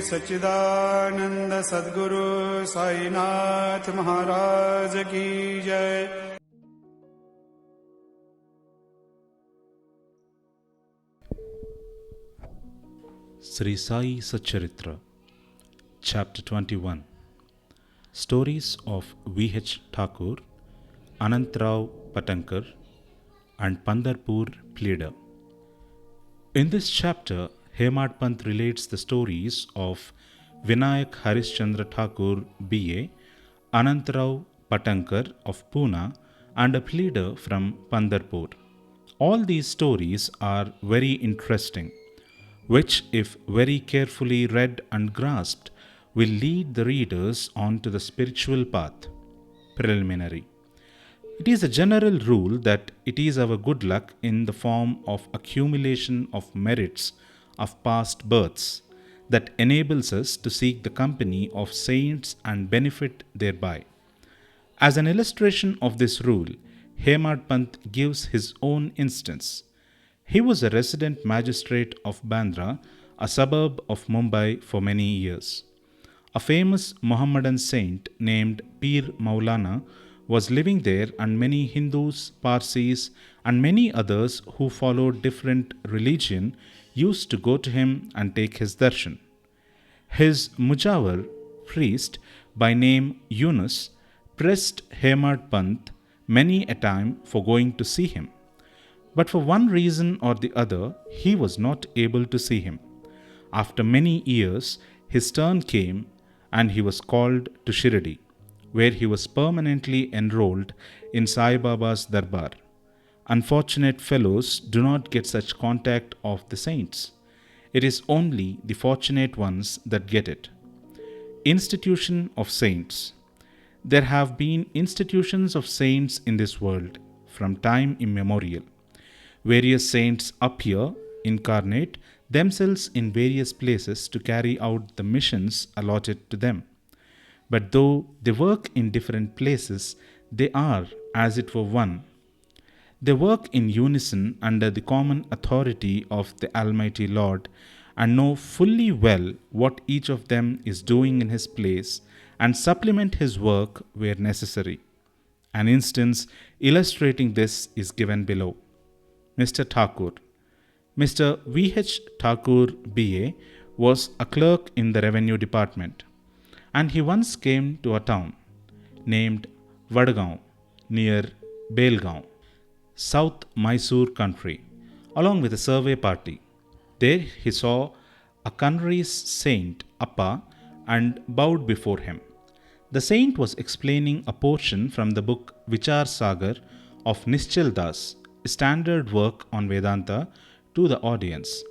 सच्चिदानंद सद्गुरु साईनाथ महाराज की जय। Sri Sai Satcharitra, Chapter 21. Stories of V.H. Thakur, Anantrao Patankar, and Pandharpur Pleader. In this chapter, Hemad Pant relates the stories of Vinayak Harishchandra Thakur, B.A., Anantrao Patankar of Pune, and a pleader from Pandharpur. All these stories are very interesting, which, if very carefully read and grasped, will lead the readers on to the spiritual path. Preliminary. It is a general rule that it is our good luck in the form of accumulation of merits of past births that enables us to seek the company of saints and benefit thereby. As an illustration of this rule, Hemad Pant gives his own instance. He was a resident magistrate of Bandra, a suburb of Mumbai, for many years. A famous Mohammedan saint named Pir Maulana was living there, and many Hindus, Parsis, and many others who followed different religion used to go to him and take his darshan. His Mujawar, priest by name Yunus, pressed Hemad Pant many a time for going to see him. But for one reason or the other, he was not able to see him. After many years, his turn came and he was called to Shirdi, where he was permanently enrolled in Sai Baba's Darbar. Unfortunate fellows do not get such contact of the saints. It is only the fortunate ones that get it. Institution of Saints. There have been institutions of saints in this world from time immemorial. Various saints appear, incarnate themselves in various places to carry out the missions allotted to them. But though they work in different places, they are, as it were, one. They work in unison under the common authority of the Almighty Lord and know fully well what each of them is doing in his place and supplement his work where necessary. An instance illustrating this is given below. Mr. Thakur. Mr. V.H. Thakur, B.A., was a clerk in the revenue department, and he once came to a town named Vadgaon near Belgaon, South Mysore country, along with a survey party. There he saw a Kanri's saint, Appa, and bowed before him. The saint was explaining a portion from the book Vichar Sagar of Nischal Das, standard work on Vedanta, to the audience.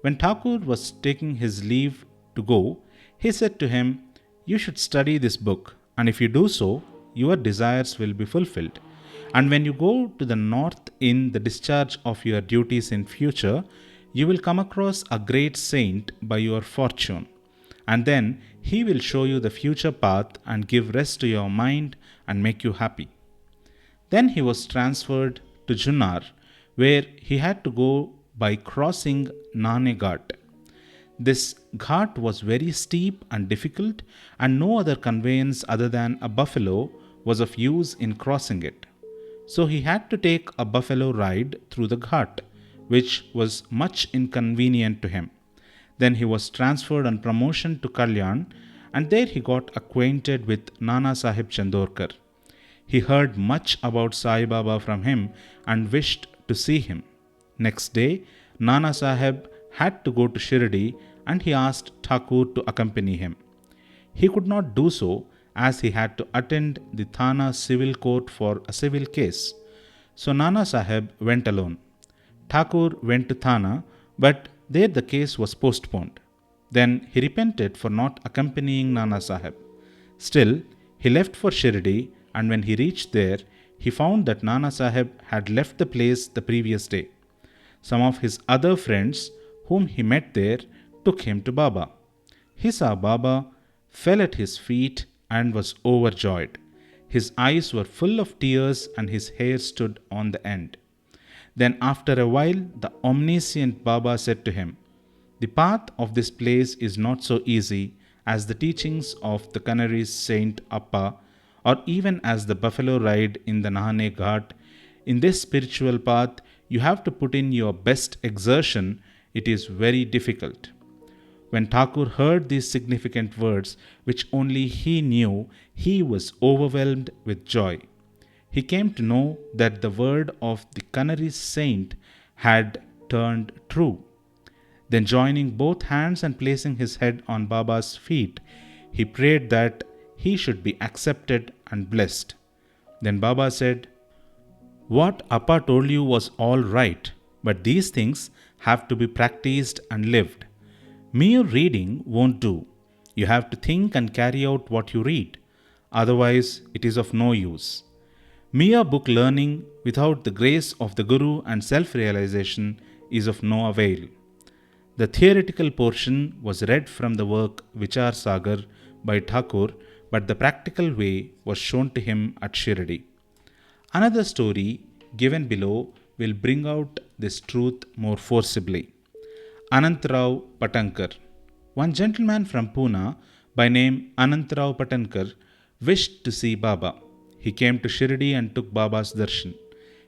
When Thakur was taking his leave to go, he said to him, "You should study this book, and if you do so, your desires will be fulfilled. And when you go to the north in the discharge of your duties in future, you will come across a great saint by your fortune, and then he will show you the future path and give rest to your mind and make you happy." Then he was transferred to Junnar, where he had to go by crossing Nane Ghat. This ghat was very steep and difficult, and no other conveyance other than a buffalo was of use in crossing it. So he had to take a buffalo ride through the ghat, which was much inconvenient to him. Then he was transferred on promotion to Kalyan, and there he got acquainted with Nana Sahib Chandorkar. He heard much about Sai Baba from him and wished to see him. Next day, Nana Sahib had to go to Shirdi, and he asked Thakur to accompany him. He could not do so, as he had to attend the Thana civil court for a civil case. So Nana Sahib went alone. Thakur went to Thana, but there the case was postponed. Then he repented for not accompanying Nana Sahib. Still, he left for Shirdi, and when he reached there, he found that Nana Sahib had left the place the previous day. Some of his other friends, whom he met there, took him to Baba. He saw Baba, fell at his feet, and was overjoyed. His eyes were full of tears, and his hair stood on the end. Then after a while, the omniscient Baba said to him, The path of this place is not so easy as the teachings of the Canary Saint Appa, or even as the buffalo ride in the Nahane Ghat. In this spiritual path, you have to put in your best exertion. It is very difficult. When Thakur heard these significant words, which only he knew, he was overwhelmed with joy. He came to know that the word of the Canary Saint had turned true. Then, joining both hands and placing his head on Baba's feet, he prayed that he should be accepted and blessed. Then Baba said, "What Appa told you was all right, but these things have to be practiced and lived. Mere reading won't do. You have to think and carry out what you read. Otherwise, it is of no use. Mere book learning without the grace of the Guru and self-realization is of no avail." The theoretical portion was read from the work Vichar Sagar by Thakur, but the practical way was shown to him at Shirdi. Another story given below will bring out this truth more forcibly. Anantrao Patankar. One gentleman from Pune by name Anantrao Patankar wished to see Baba. He came to Shirdi and took Baba's darshan.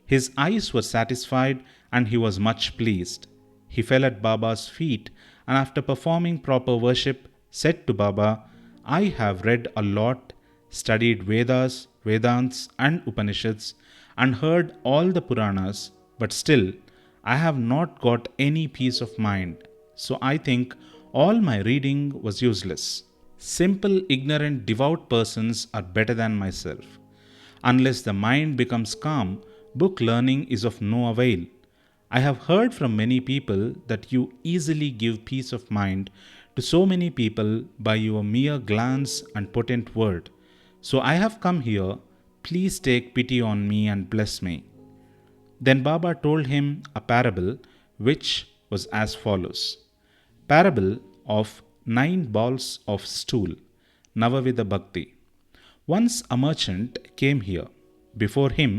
His eyes were satisfied and he was much pleased. He fell at Baba's feet and after performing proper worship said to Baba, "I have read a lot, studied Vedas, Vedants and Upanishads and heard all the Puranas, but still I have not got any peace of mind. So I think all my reading was useless. Simple, ignorant, devout persons are better than myself. Unless the mind becomes calm, book learning is of no avail. I have heard from many people that you easily give peace of mind to so many people by your mere glance and potent word. So I have come here. Please take pity on me and bless me." Then Baba told him a parable which was as follows. Parable of 9 balls of stool, Navavida Bhakti. Once a merchant came here. Before him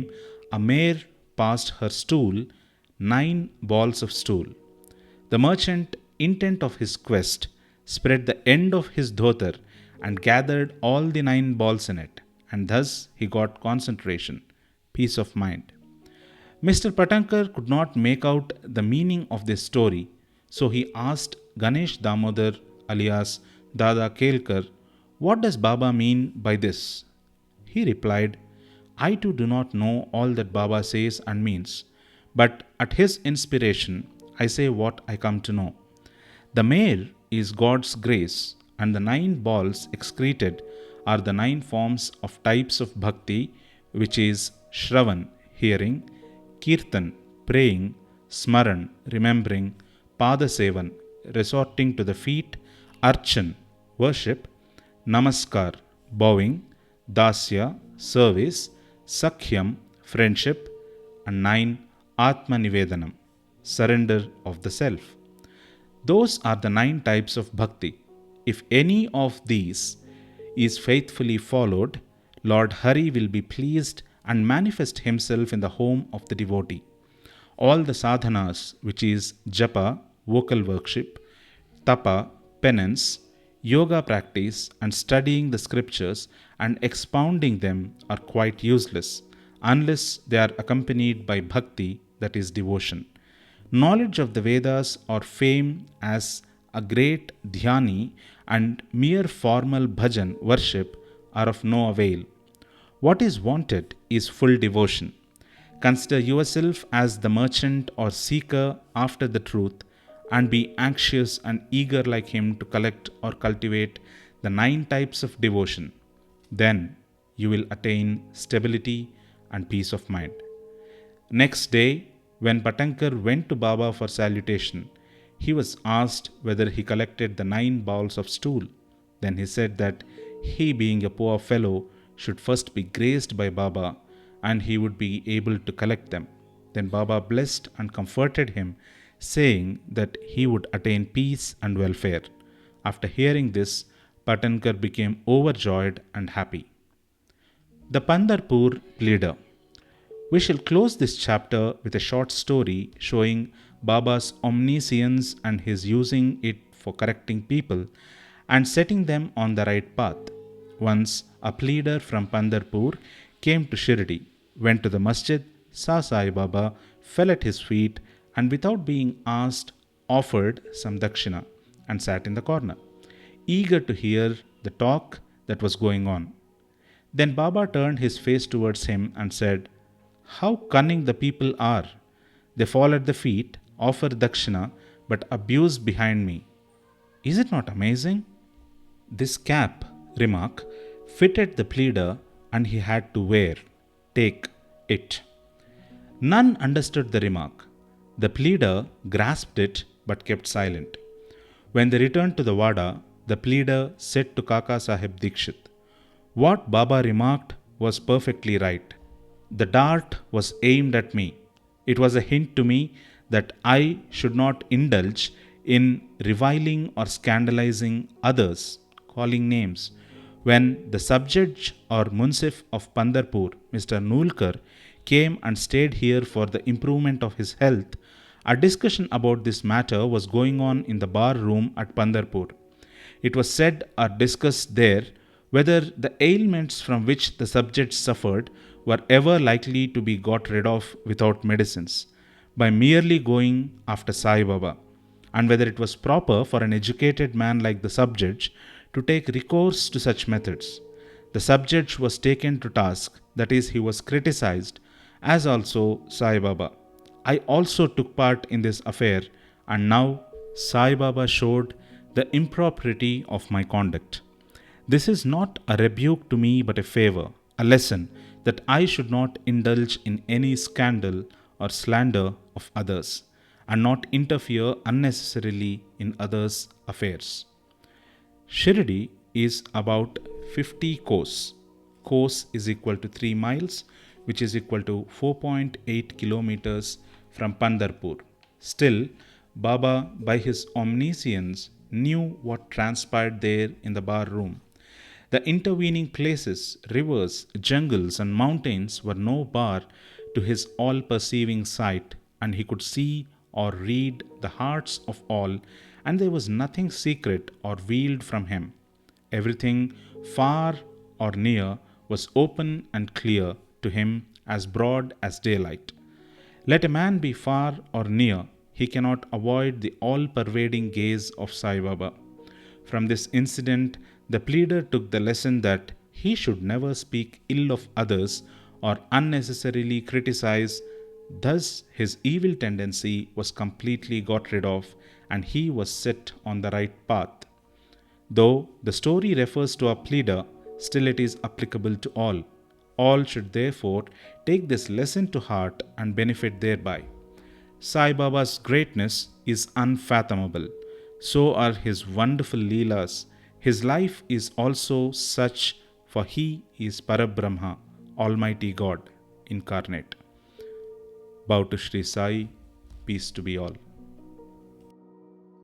a mare passed her stool, 9 balls of stool. The merchant, intent of his quest, spread the end of his dhotar and gathered all the 9 balls in it, and thus he got concentration, peace of mind. Mr. Patankar could not make out the meaning of this story, so he asked Ganesh Damodar alias Dada Kelkar, "What does Baba mean by this?" He replied, "I too do not know all that Baba says and means, but at his inspiration I say what I come to know. The mare is God's grace, and the 9 balls excreted are the 9 forms of types of bhakti, which is Shravan, hearing, Kirtan, praying, Smaran, remembering, Padasevan, resorting to the feet, Archan, worship, Namaskar, bowing, Dasya, service, Sakhyam, friendship, and 9, Atma Nivedanam, surrender of the self. Those are the 9 types of bhakti. If any of these is faithfully followed, Lord Hari will be pleased and manifest himself in the home of the devotee. All the sadhanas, which is japa, vocal worship, tapa, penance, yoga practice, and studying the scriptures and expounding them are quite useless unless they are accompanied by bhakti, that is devotion. Knowledge of the Vedas or fame as a great dhyani and mere formal bhajan worship are of no avail. What is wanted is full devotion. Consider yourself as the merchant or seeker after the truth and be anxious and eager like him to collect or cultivate the 9 types of devotion. Then you will attain stability and peace of mind. Next day, when Patankar went to Baba for salutation, he was asked whether he collected the 9 balls of stool. Then he said that he, being a poor fellow, should first be graced by Baba and he would be able to collect them. Then Baba blessed and comforted him, saying that he would attain peace and welfare. After hearing this, Patankar became overjoyed and happy. The Pandharpur Pleader. We shall close this chapter with a short story showing Baba's omniscience and his using it for correcting people and setting them on the right path. Once a pleader from Pandarpur came to Shirdi, went to the masjid, saw Sai Baba, fell at his feet, and without being asked, offered some dakshina and sat in the corner, eager to hear the talk that was going on. Then Baba turned his face towards him and said, "How cunning the people are! They fall at the feet, offer dakshina, but abuse behind me. Is it not amazing?" This cap remark fitted the pleader, and he had to wear, take it. None understood the remark. The pleader grasped it but kept silent. When they returned to the Wada, the pleader said to Kaka Sahib Dikshit, "What Baba remarked was perfectly right. The dart was aimed at me. It was a hint to me that I should not indulge in reviling or scandalizing others, calling names. When the sub-judge or Munsif of Pandarpur, Mr. Nulkar, came and stayed here for the improvement of his health, a discussion about this matter was going on in the bar room at Pandarpur. It was said or discussed there whether the ailments from which the subjects suffered were ever likely to be got rid of without medicines, by merely going after Sai Baba, and whether it was proper for an educated man like the subjudge to take recourse to such methods. The subjudge was taken to task, that is, he was criticized, as also Sai Baba. I also took part in this affair, and now Sai Baba showed the impropriety of my conduct. This is not a rebuke to me but a favor, a lesson that I should not indulge in any scandal or slander of others, and not interfere unnecessarily in others' affairs. Shirdi is about 50 kos. Kos is equal to 3 miles, which is equal to 4.8 kilometers from Pandarpur. Still, Baba, by his omniscience, knew what transpired there in the bar room. The intervening places, rivers, jungles, and mountains were no bar to his all perceiving sight, and he could see or read the hearts of all, and there was nothing secret or veiled from him. Everything, far or near, was open and clear to him, as broad as daylight. Let a man be far or near, he cannot avoid the all-pervading gaze of Sai Baba. From this incident, the pleader took the lesson that he should never speak ill of others or unnecessarily criticize. Thus, his evil tendency was completely got rid of, and he was set on the right path. Though the story refers to a pleader, still it is applicable to all. All should therefore take this lesson to heart and benefit thereby. Sai Baba's greatness is unfathomable. So are his wonderful Leelas. His life is also such, for he is Parabrahma, Almighty God incarnate. Bow to Sri Sai, peace to be all.